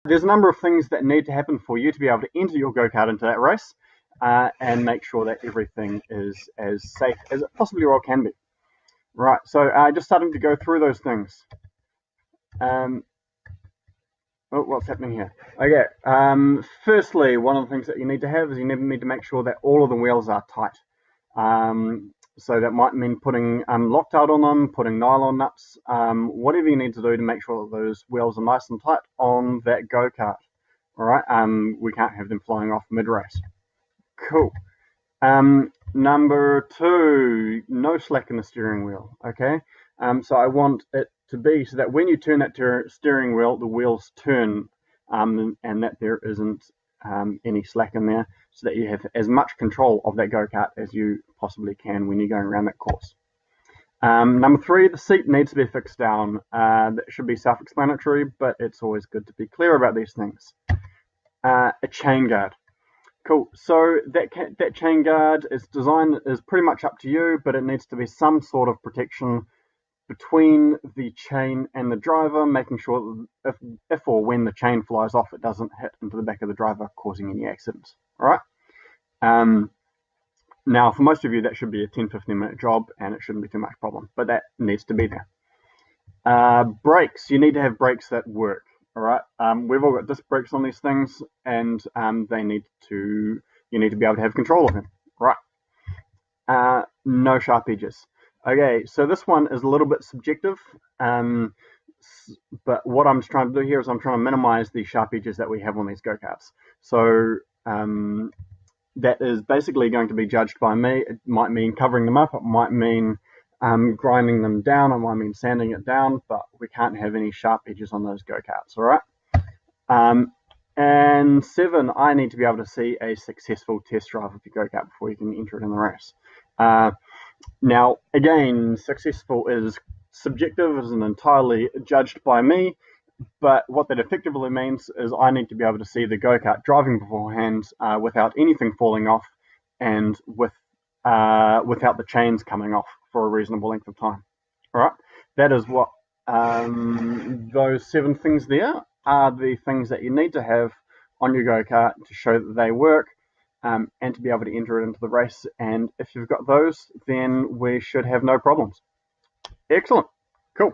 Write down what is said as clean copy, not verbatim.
There's a number of things that need to happen for you to be able to enter your go-kart into that race and make sure that everything is as safe as it possibly well can be. Right, so just starting to go through those things. Oh, what's happening here? Okay, firstly, one of the things that you need to have is you need to make sure that all of the wheels are tight. So that might mean putting Loctite on them, putting nylon nuts, whatever you need to do to make sure that those wheels are nice and tight on that go-kart. All right, we can't have them flying off mid-race. Cool. Number 2, no slack in the steering wheel. Okay, so I want it to be so that when you turn that steering wheel, the wheels turn, and that there isn't any slack in there, so that you have as much control of that go-kart as you possibly can when you're going around that course. Number 3, the seat needs to be fixed down. That should be self-explanatory, but it's always good to be clear about these things. A chain guard. Cool. So that chain guard is pretty much up to you, but it needs to be some sort of protection between the chain and the driver, making sure that if or when the chain flies off, it doesn't hit into the back of the driver, causing any accidents. All right. Now, for most of you, that should be a 10-15 minute job, and it shouldn't be too much problem, but that needs to be there. Brakes. You need to have brakes that work. All right. We've all got disc brakes on these things, and you need to be able to have control of them. Right. No sharp edges. Okay, so this one is a little bit subjective, but what I'm just trying to do here is I'm trying to minimize the sharp edges that we have on these go-karts. So that is basically going to be judged by me. It might mean covering them up, it might mean grinding them down, it might mean sanding it down, but we can't have any sharp edges on those go-karts, all right? And 7, I need to be able to see a successful test drive of your go-kart before you can enter it in the race. Now, again, successful is subjective, isn't entirely judged by me, but what that effectively means is I need to be able to see the go-kart driving beforehand without anything falling off and without the chains coming off for a reasonable length of time. All right, that is what those 7 things there are the things that you need to have on your go-kart to show that they work. And to be able to enter it into the race. And if you've got those, then we should have no problems. Excellent. Cool.